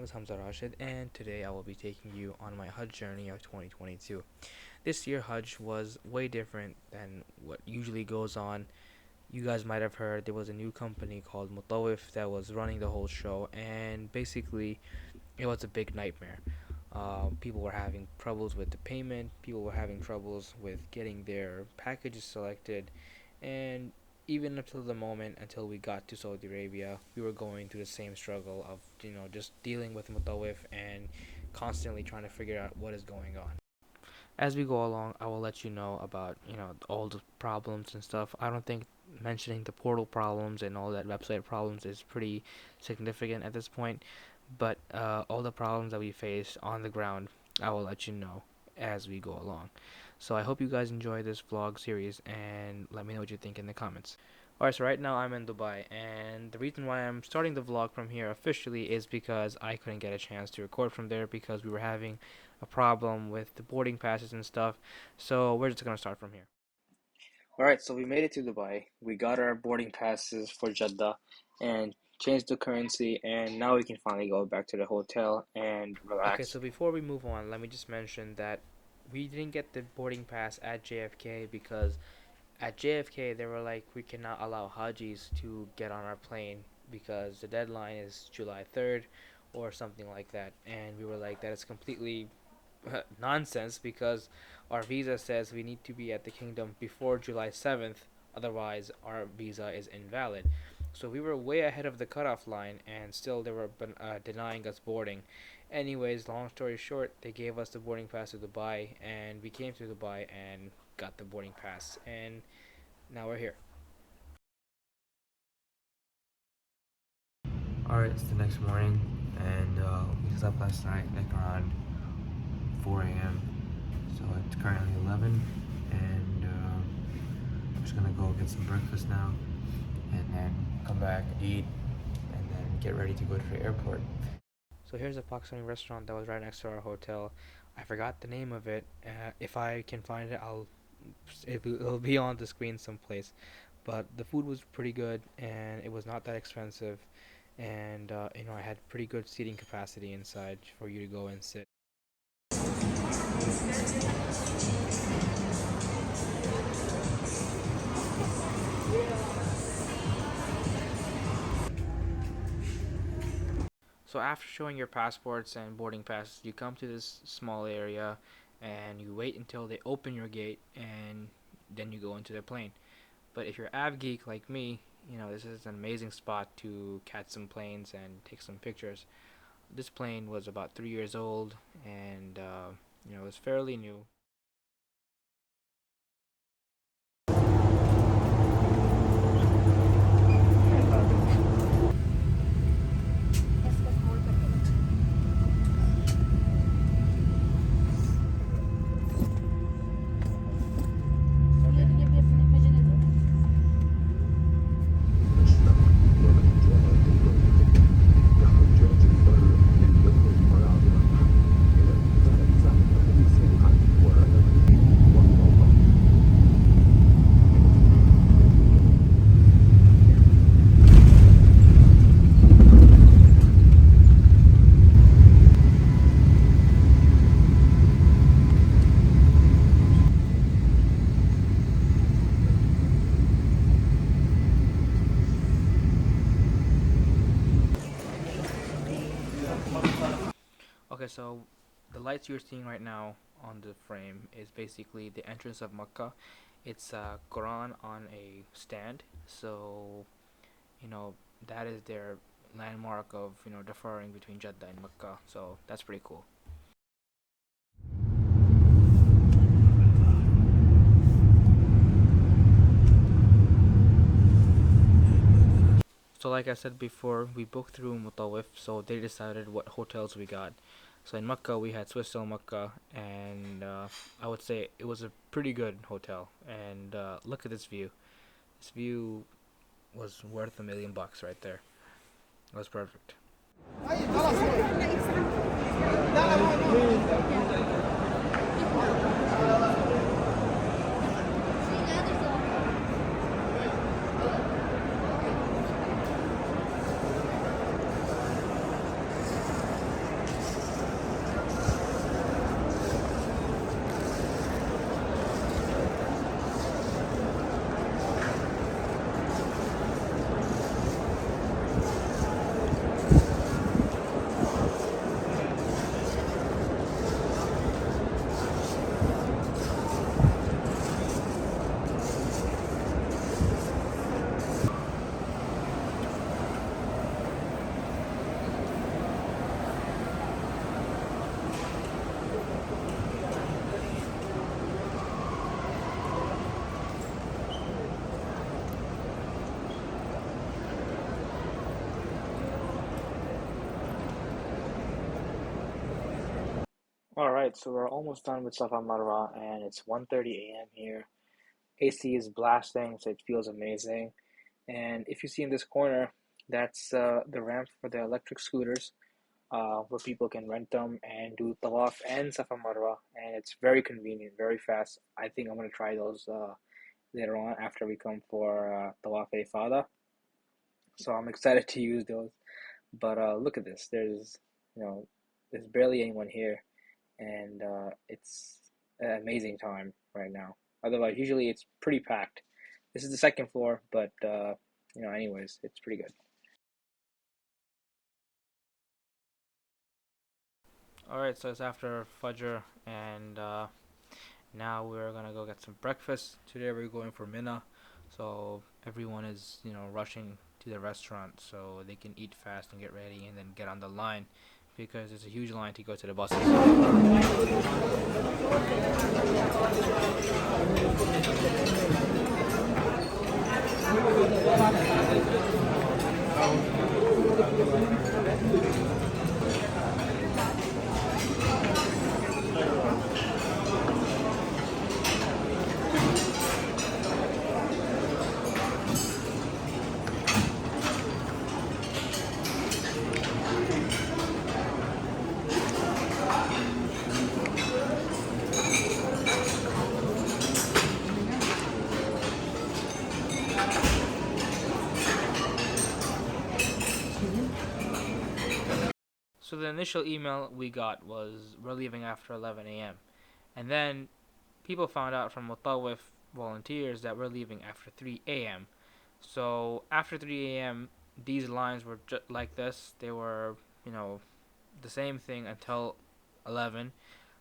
is Hamza Rashid, and today I will be taking you on my Hajj journey of 2022. This year, Hajj was way different than what usually goes on. You guys might have heard there was a new company called Mutawif that was running the whole show, and basically, it was a big nightmare. People were having troubles with the payment, people were having troubles with getting their packages selected, and even until the moment until we got to Saudi Arabia, we were going through the same struggle of just dealing with Mutawif and constantly trying to figure out what is going on. As we go along, I will let you know about all the problems and stuff. I don't think mentioning the portal problems and all that website problems is pretty significant at this point, but all the problems that we faced on the ground, I will let you know as we go along. So I hope you guys enjoy this vlog series and let me know what you think in the comments. Alright, so right now I'm in Dubai, and the reason why I'm starting the vlog from here officially is because I couldn't get a chance to record from there because we were having a problem with the boarding passes and stuff. So we're just gonna start from here. Alright, so we made it to Dubai. We got our boarding passes for Jeddah and changed the currency, and now we can finally go back to the hotel and relax. Okay, so before we move on, let me just mention that we didn't get the boarding pass at JFK because at JFK they were like, we cannot allow Hajis to get on our plane because the deadline is July 3rd or something like that. And we were like, that is completely nonsense because our visa says we need to be at the kingdom before July 7th, otherwise our visa is invalid. So we were way ahead of the cutoff line, and still they were denying us boarding. Anyways, long story short, they gave us the boarding pass to Dubai, and we came to Dubai and got the boarding pass, and now we're here. Alright, it's the next morning, and we slept last night like around 4 a.m. So it's currently 11, and I'm just gonna go get some breakfast now, and then come back, eat, and then get ready to go to the airport. So here's a Pakistani restaurant that was right next to our hotel. I forgot the name of it. If I can find it, it'll be on the screen someplace. But the food was pretty good, and it was not that expensive, and I had pretty good seating capacity inside for you to go and sit. So after showing your passports and boarding passes, you come to this small area and you wait until they open your gate, and then you go into the plane. But if you're av geek like me, this is an amazing spot to catch some planes and take some pictures. This plane was about 3 years old, and it was fairly new. Okay, so the lights you're seeing right now on the frame is basically the entrance of Mecca. It's a Quran on a stand, so that is their landmark of differing between Jeddah and Mecca. So that's pretty cool. So like I said before, we booked through Mutawif, so they decided what hotels we got. So in Mecca, we had Swistal Mecca, and I would say it was a pretty good hotel. And look at this view. This view was worth $1,000,000 right there. It was perfect. All right, so we're almost done with Safa Marwa, and it's 1:30 a.m. here. AC is blasting, so it feels amazing. And if you see in this corner, that's the ramp for the electric scooters, where people can rent them and do tawaf and Safa Marwa, and it's very convenient, very fast. I think I'm gonna try those later on after we come for tawaf ifada. So I'm excited to use those. But look at this. You know, there's barely anyone here, and it's an amazing time right now. Otherwise, usually it's pretty packed. This is the second floor, but anyways, it's pretty good. All right, so it's after Fajr, and now we're gonna go get some breakfast. Today we're going for Mina, so everyone is rushing to the restaurant so they can eat fast and get ready and then get on the line because there's a huge line to go to the buses. So the initial email we got was we're leaving after 11 a.m. And then people found out from Mutawif volunteers that we're leaving after 3 a.m. So after 3 a.m., these lines were just like this. They were, the same thing until 11.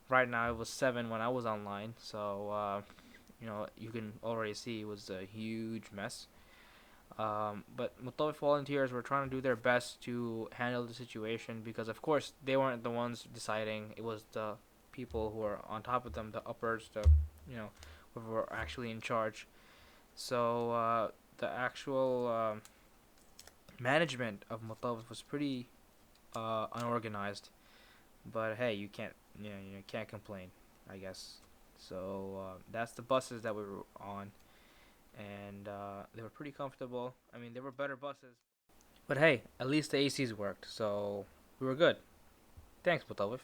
Right now it was 7 when I was online. So, you can already see it was a huge mess. But Mutawif volunteers were trying to do their best to handle the situation because, of course, they weren't the ones deciding. It was the people who were on top of them, the uppers, who were actually in charge. So the actual management of Mutawif was pretty unorganized. But hey, you can't complain, I guess. So that's the buses that we were on, and they were pretty comfortable. I mean, they were better buses. But hey, at least the ACs worked, so we were good. Thanks, Mutawif.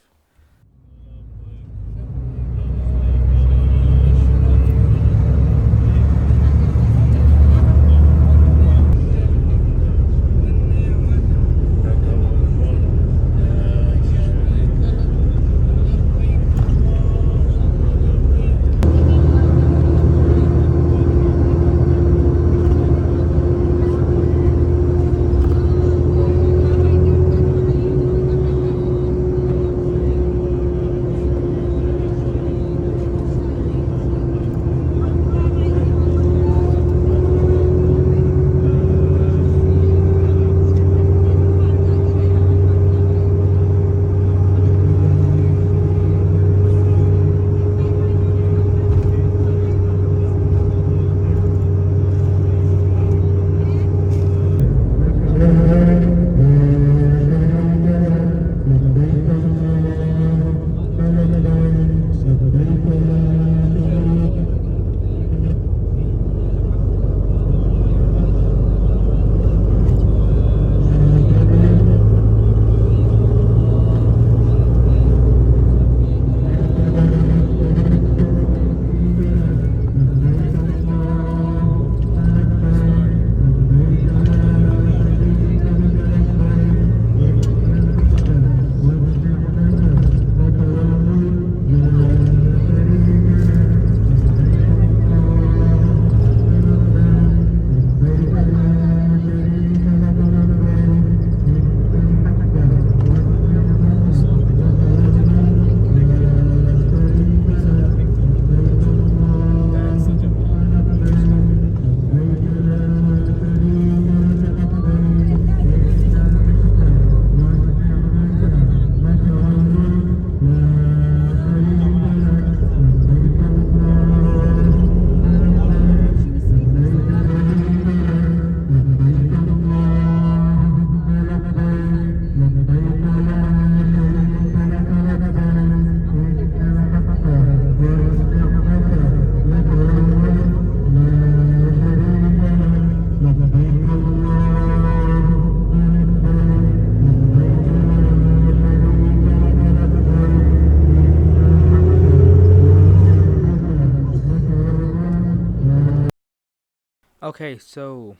Okay, so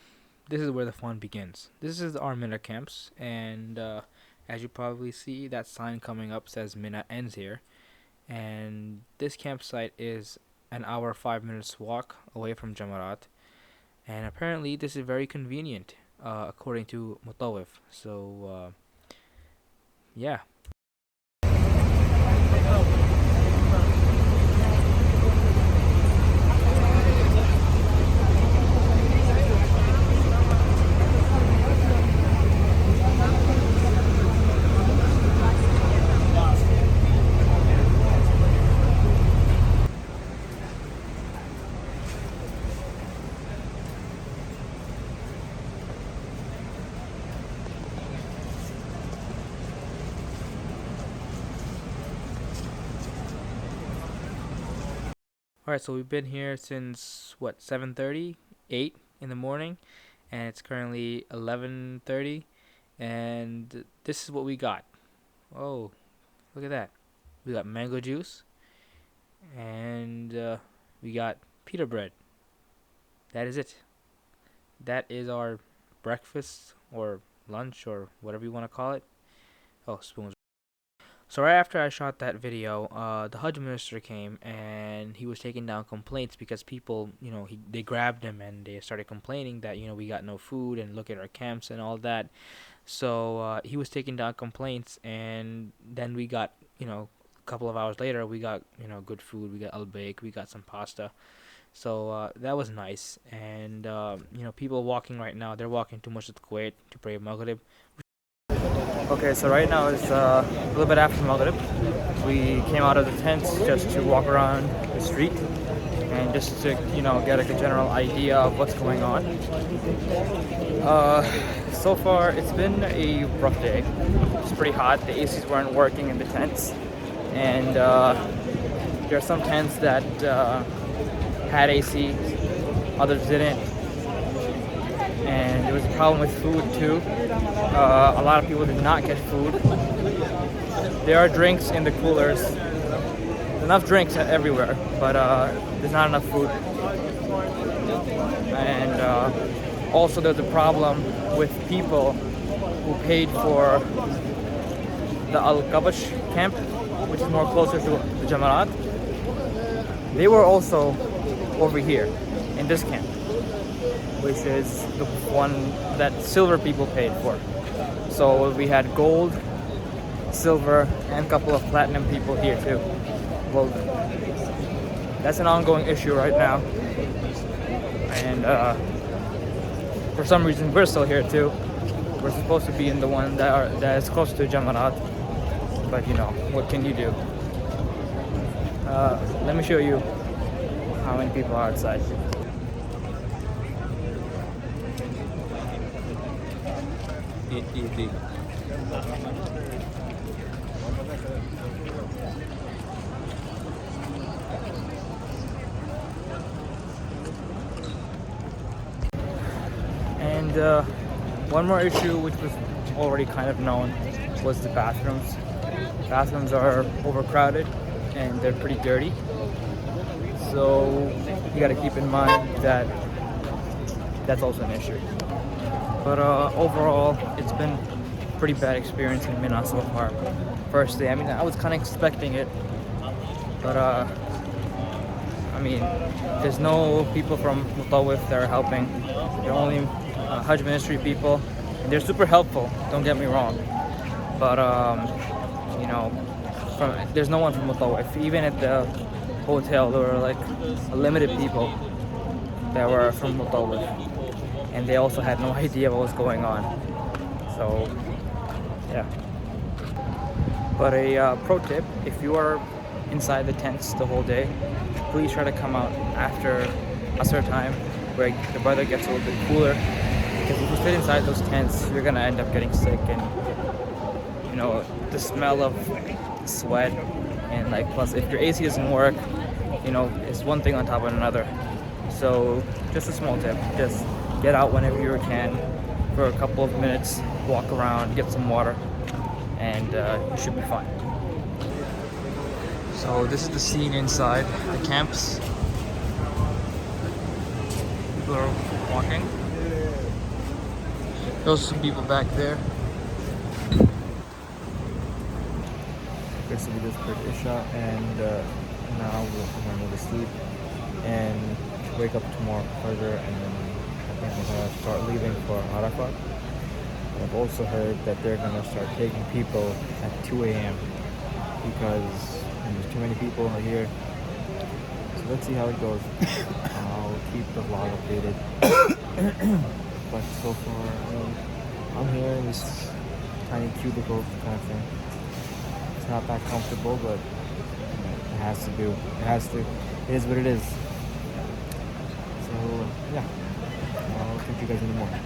this is where the fun begins. This is our Mina camps, and as you probably see, that sign coming up says Mina ends here. And this campsite is an hour 5 minutes walk away from Jamarat, and apparently this is very convenient, according to Mutawif. So yeah. All right, so we've been here since what 7:30, 8 in the morning, and it's currently 11:30, and this is what we got. Oh, look at that! We got mango juice, and we got pita bread. That is it. That is our breakfast or lunch or whatever you want to call it. Oh, spoons. So right after I shot that video, the Hajj minister came and he was taking down complaints because people, they grabbed him and they started complaining that we got no food and look at our camps and all that. So he was taking down complaints, and then we got, a couple of hours later, we got good food. We got al-bake, we got some pasta. So that was nice. And people walking right now, they're walking to Masjid Kuwait to pray Maghrib. Okay, so right now it's a little bit after Maghrib. We came out of the tents just to walk around the street and just to, get a general idea of what's going on. So far, it's been a rough day. It's pretty hot. The ACs weren't working in the tents, and there are some tents that had AC, others didn't, and there was a problem with food too. A lot of people did not get food. There are drinks in the coolers. There's enough drinks everywhere, but there's not enough food. And also there's a problem with people who paid for the Al-Qabah camp, which is more closer to the Jamarat. They were also over here in this camp, which is the one that silver people paid for. So we had gold, silver, and a couple of platinum people here too. Well, that's an ongoing issue right now. And for some reason we're still here too. We're supposed to be in the one that is close to Jamarat. But what can you do? Let me show you how many people are outside. Easy. And one more issue, which was already kind of known, was the bathrooms. Bathrooms are overcrowded and they're pretty dirty. So you got to keep in mind that that's also an issue. But overall, it's been a pretty bad experience in Mina so far. First day, I was kind of expecting it, but there's no people from Mutawif that are helping. They're only Hajj ministry people, and they're super helpful. Don't get me wrong, but there's no one from Mutawif. Even at the hotel, there were like limited people that were from Mutawif, and they also had no idea what was going on. So yeah. But a pro tip: if you are inside the tents the whole day, please try to come out after Asr time, where the weather gets a little bit cooler. Because if you sit inside those tents, you're gonna end up getting sick, and the smell of sweat, and plus if your AC doesn't work, it's one thing on top of another. So just a small tip: just get out whenever you can for a couple of minutes, walk around, get some water, and you should be fine. So this is the scene inside the camps. People are walking. There's some people back there. Okay, so we just prayed Isha, and now we're going to go to sleep and wake up tomorrow further, and then I think we're going to start leaving for Arafat. And I've also heard that they're going to start taking people at 2 a.m. because there's too many people here. So let's see how it goes. I'll keep the vlog updated. But so far, I'm here in this tiny cubicle kind of thing. It's not that comfortable, but it has to do. It has to. It is what it is. So yeah, I'll talk to you guys in the morning.